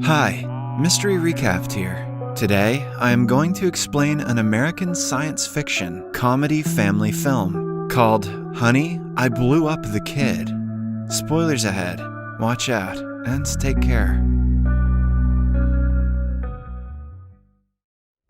Hi, Mystery Recapped here. Today, I am going to explain an American science fiction comedy family film called Honey, I Blew Up the Kid. Spoilers ahead, watch out, and take care.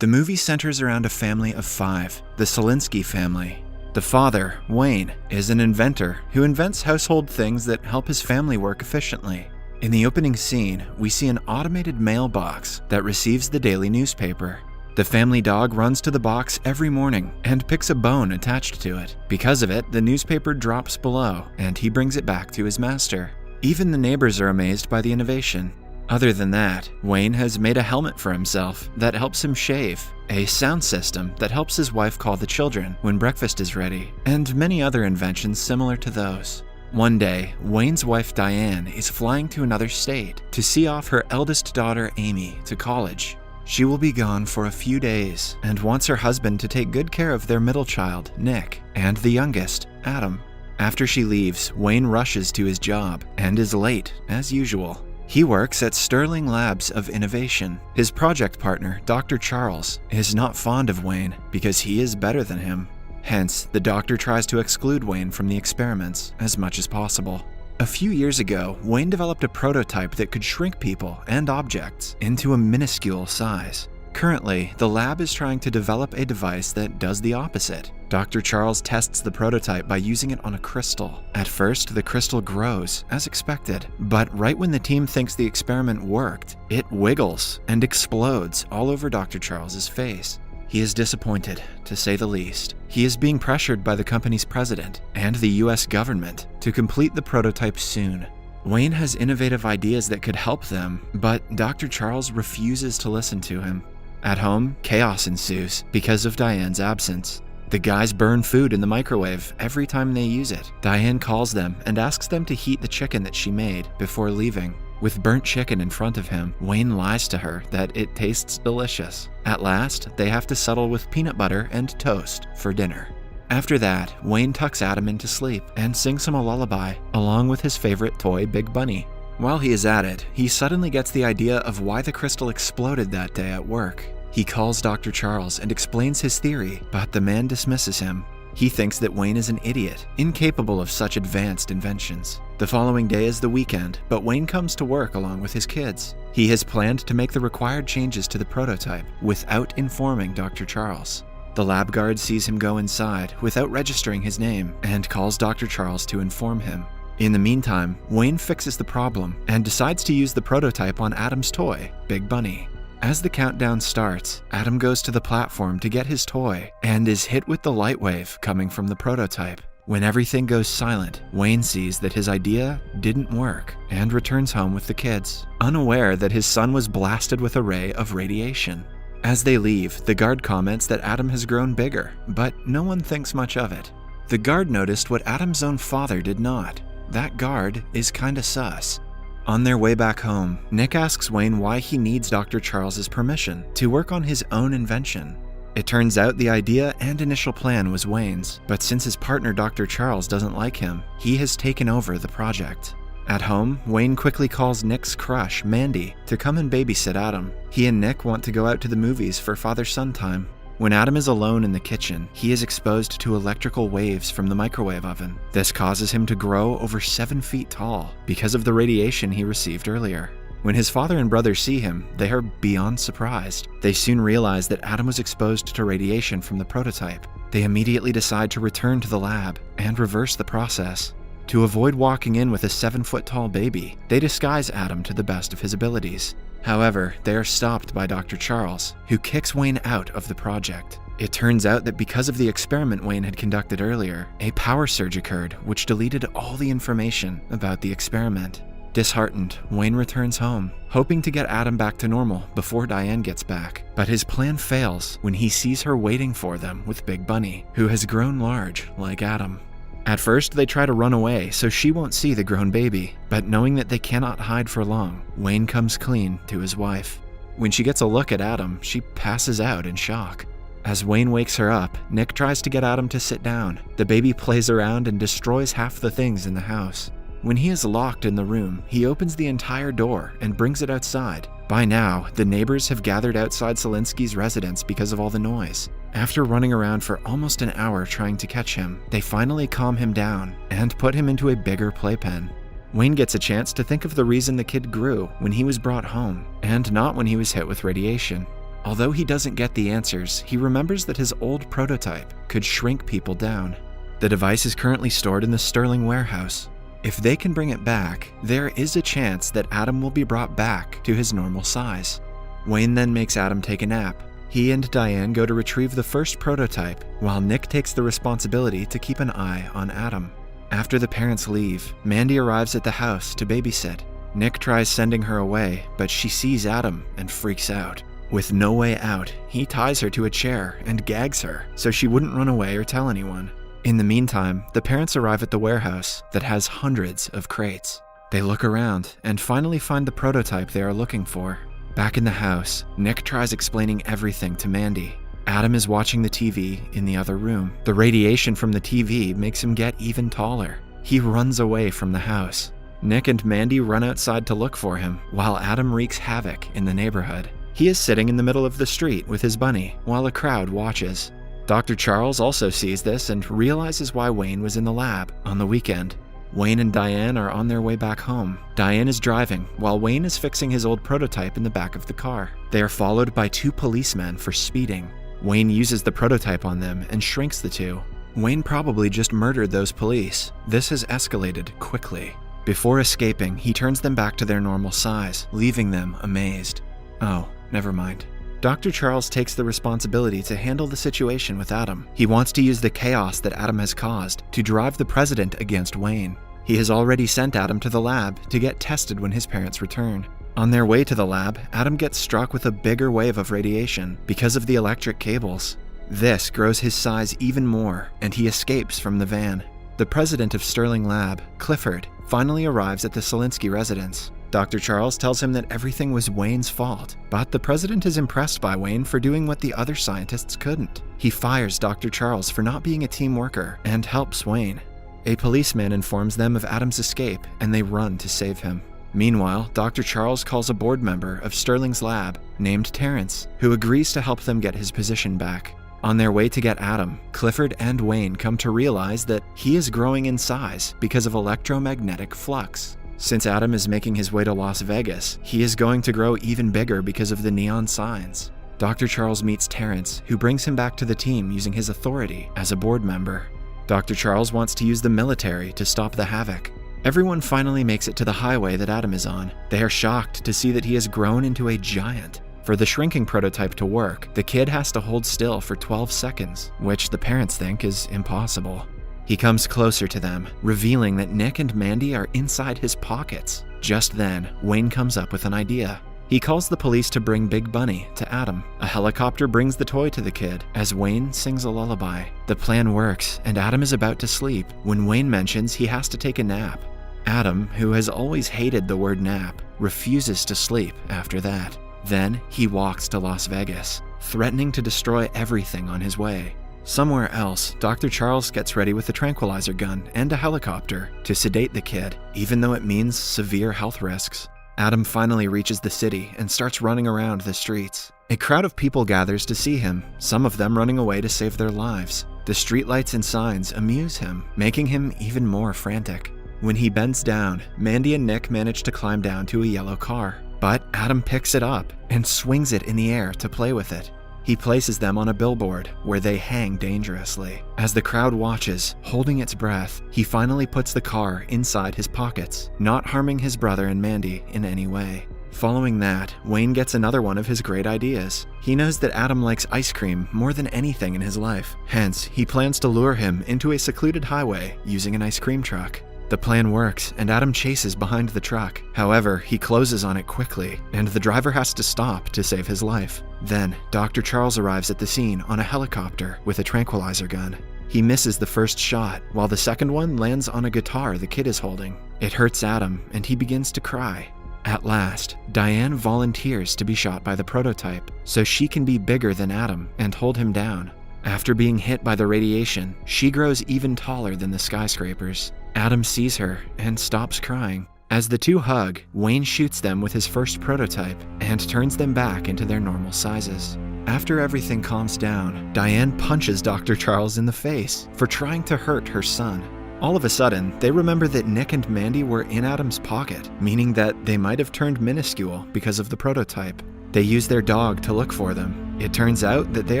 The movie centers around a family of 5, the Selinsky family. The father, Wayne, is an inventor who invents household things that help his family work efficiently. In the opening scene, we see an automated mailbox that receives the daily newspaper. The family dog runs to the box every morning and picks a bone attached to it. Because of it, the newspaper drops below, and he brings it back to his master. Even the neighbors are amazed by the innovation. Other than that, Wayne has made a helmet for himself that helps him shave, a sound system that helps his wife call the children when breakfast is ready, and many other inventions similar to those. One day, Wayne's wife Diane is flying to another state to see off her eldest daughter Amy to college. She will be gone for a few days and wants her husband to take good care of their middle child, Nick, and the youngest, Adam. After she leaves, Wayne rushes to his job and is late, as usual. He works at Sterling Labs of Innovation. His project partner, Dr. Charles, is not fond of Wayne because he is better than him. Hence, the doctor tries to exclude Wayne from the experiments as much as possible. A few years ago, Wayne developed a prototype that could shrink people and objects into a minuscule size. Currently, the lab is trying to develop a device that does the opposite. Dr. Charles tests the prototype by using it on a crystal. At first, the crystal grows, as expected, but right when the team thinks the experiment worked, it wiggles and explodes all over Dr. Charles's face. He is disappointed, to say the least. He is being pressured by the company's president and the US government to complete the prototype soon. Wayne has innovative ideas that could help them, but Dr. Charles refuses to listen to him. At home, chaos ensues because of Diane's absence. The guys burn food in the microwave every time they use it. Diane calls them and asks them to heat the chicken that she made before leaving. With burnt chicken in front of him, Wayne lies to her that it tastes delicious. At last, they have to settle with peanut butter and toast for dinner. After that, Wayne tucks Adam into sleep and sings him a lullaby, along with his favorite toy, Big Bunny. While he is at it, he suddenly gets the idea of why the crystal exploded that day at work. He calls Dr. Charles and explains his theory, but the man dismisses him. He thinks that Wayne is an idiot, incapable of such advanced inventions. The following day is the weekend, but Wayne comes to work along with his kids. He has planned to make the required changes to the prototype without informing Dr. Charles. The lab guard sees him go inside without registering his name and calls Dr. Charles to inform him. In the meantime, Wayne fixes the problem and decides to use the prototype on Adam's toy, Big Bunny. As the countdown starts, Adam goes to the platform to get his toy and is hit with the light wave coming from the prototype. When everything goes silent, Wayne sees that his idea didn't work and returns home with the kids, unaware that his son was blasted with a ray of radiation. As they leave, the guard comments that Adam has grown bigger, but no one thinks much of it. The guard noticed what Adam's own father did not. That guard is kinda sus. On their way back home, Nick asks Wayne why he needs Dr. Charles's permission to work on his own invention. It turns out the idea and initial plan was Wayne's, but since his partner Dr. Charles doesn't like him, he has taken over the project. At home, Wayne quickly calls Nick's crush, Mandy, to come and babysit Adam. He and Nick want to go out to the movies for father-son time. When Adam is alone in the kitchen, he is exposed to electrical waves from the microwave oven. This causes him to grow over 7 feet tall because of the radiation he received earlier. When his father and brother see him, they are beyond surprised. They soon realize that Adam was exposed to radiation from the prototype. They immediately decide to return to the lab and reverse the process. To avoid walking in with a 7-foot-tall baby, they disguise Adam to the best of his abilities. However, they are stopped by Dr. Charles, who kicks Wayne out of the project. It turns out that because of the experiment Wayne had conducted earlier, a power surge occurred which deleted all the information about the experiment. Disheartened, Wayne returns home, hoping to get Adam back to normal before Diane gets back. But his plan fails when he sees her waiting for them with Big Bunny, who has grown large like Adam. At first, they try to run away so she won't see the grown baby, but knowing that they cannot hide for long, Wayne comes clean to his wife. When she gets a look at Adam, she passes out in shock. As Wayne wakes her up, Nick tries to get Adam to sit down. The baby plays around and destroys half the things in the house. When he is locked in the room, he opens the entire door and brings it outside. By now, the neighbors have gathered outside Selinsky's residence because of all the noise. After running around for almost an hour trying to catch him, they finally calm him down and put him into a bigger playpen. Wayne gets a chance to think of the reason the kid grew when he was brought home, and not when he was hit with radiation. Although he doesn't get the answers, he remembers that his old prototype could shrink people down. The device is currently stored in the Sterling warehouse. If they can bring it back, there is a chance that Adam will be brought back to his normal size. Wayne then makes Adam take a nap. He and Diane go to retrieve the first prototype, while Nick takes the responsibility to keep an eye on Adam. After the parents leave, Mandy arrives at the house to babysit. Nick tries sending her away, but she sees Adam and freaks out. With no way out, he ties her to a chair and gags her so she wouldn't run away or tell anyone. In the meantime, the parents arrive at the warehouse that has hundreds of crates. They look around and finally find the prototype they are looking for. Back in the house, Nick tries explaining everything to Mandy. Adam is watching the TV in the other room. The radiation from the TV makes him get even taller. He runs away from the house. Nick and Mandy run outside to look for him, while Adam wreaks havoc in the neighborhood. He is sitting in the middle of the street with his bunny, while a crowd watches. Dr. Charles also sees this and realizes why Wayne was in the lab on the weekend. Wayne and Diane are on their way back home. Diane is driving, while Wayne is fixing his old prototype in the back of the car. They are followed by two policemen for speeding. Wayne uses the prototype on them and shrinks the two. Wayne probably just murdered those police. This has escalated quickly. Before escaping, he turns them back to their normal size, leaving them amazed. Oh, never mind. Dr. Charles takes the responsibility to handle the situation with Adam. He wants to use the chaos that Adam has caused to drive the president against Wayne. He has already sent Adam to the lab to get tested when his parents return. On their way to the lab, Adam gets struck with a bigger wave of radiation because of the electric cables. This grows his size even more, and he escapes from the van. The president of Sterling Lab, Clifford, finally arrives at the Selinsky residence. Dr. Charles tells him that everything was Wayne's fault, but the president is impressed by Wayne for doing what the other scientists couldn't. He fires Dr. Charles for not being a team worker and helps Wayne. A policeman informs them of Adam's escape, and they run to save him. Meanwhile, Dr. Charles calls a board member of Sterling's lab named Terrence, who agrees to help them get his position back. On their way to get Adam, Clifford and Wayne come to realize that he is growing in size because of electromagnetic flux. Since Adam is making his way to Las Vegas, he is going to grow even bigger because of the neon signs. Dr. Charles meets Terrence, who brings him back to the team using his authority as a board member. Dr. Charles wants to use the military to stop the havoc. Everyone finally makes it to the highway that Adam is on. They are shocked to see that he has grown into a giant. For the shrinking prototype to work, the kid has to hold still for 12 seconds, which the parents think is impossible. He comes closer to them, revealing that Nick and Mandy are inside his pockets. Just then, Wayne comes up with an idea. He calls the police to bring Big Bunny to Adam. A helicopter brings the toy to the kid as Wayne sings a lullaby. The plan works, and Adam is about to sleep when Wayne mentions he has to take a nap. Adam, who has always hated the word nap, refuses to sleep after that. Then he walks to Las Vegas, threatening to destroy everything on his way. Somewhere else, Dr. Charles gets ready with a tranquilizer gun and a helicopter to sedate the kid, even though it means severe health risks. Adam finally reaches the city and starts running around the streets. A crowd of people gathers to see him, some of them running away to save their lives. The streetlights and signs amuse him, making him even more frantic. When he bends down, Mandy and Nick manage to climb down to a yellow car, but Adam picks it up and swings it in the air to play with it. He places them on a billboard where they hang dangerously. As the crowd watches, holding its breath, he finally puts the car inside his pockets, not harming his brother and Mandy in any way. Following that, Wayne gets another one of his great ideas. He knows that Adam likes ice cream more than anything in his life. Hence, he plans to lure him into a secluded highway using an ice cream truck. The plan works, and Adam chases behind the truck. However, he closes on it quickly, and the driver has to stop to save his life. Then, Dr. Charles arrives at the scene on a helicopter with a tranquilizer gun. He misses the first shot, while the second one lands on a guitar the kid is holding. It hurts Adam, and he begins to cry. At last, Diane volunteers to be shot by the prototype, so she can be bigger than Adam and hold him down. After being hit by the radiation, she grows even taller than the skyscrapers. Adam sees her and stops crying. As the two hug, Wayne shoots them with his first prototype and turns them back into their normal sizes. After everything calms down, Diane punches Dr. Charles in the face for trying to hurt her son. All of a sudden, they remember that Nick and Mandy were in Adam's pocket, meaning that they might have turned minuscule because of the prototype. They use their dog to look for them. It turns out that they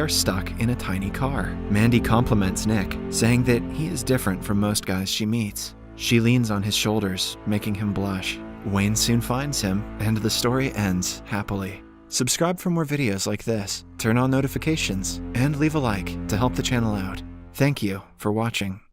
are stuck in a tiny car. Mandy compliments Nick, saying that he is different from most guys she meets. She leans on his shoulders, making him blush. Wayne soon finds him, and the story ends happily. Subscribe for more videos like this, turn on notifications, and leave a like to help the channel out. Thank you for watching.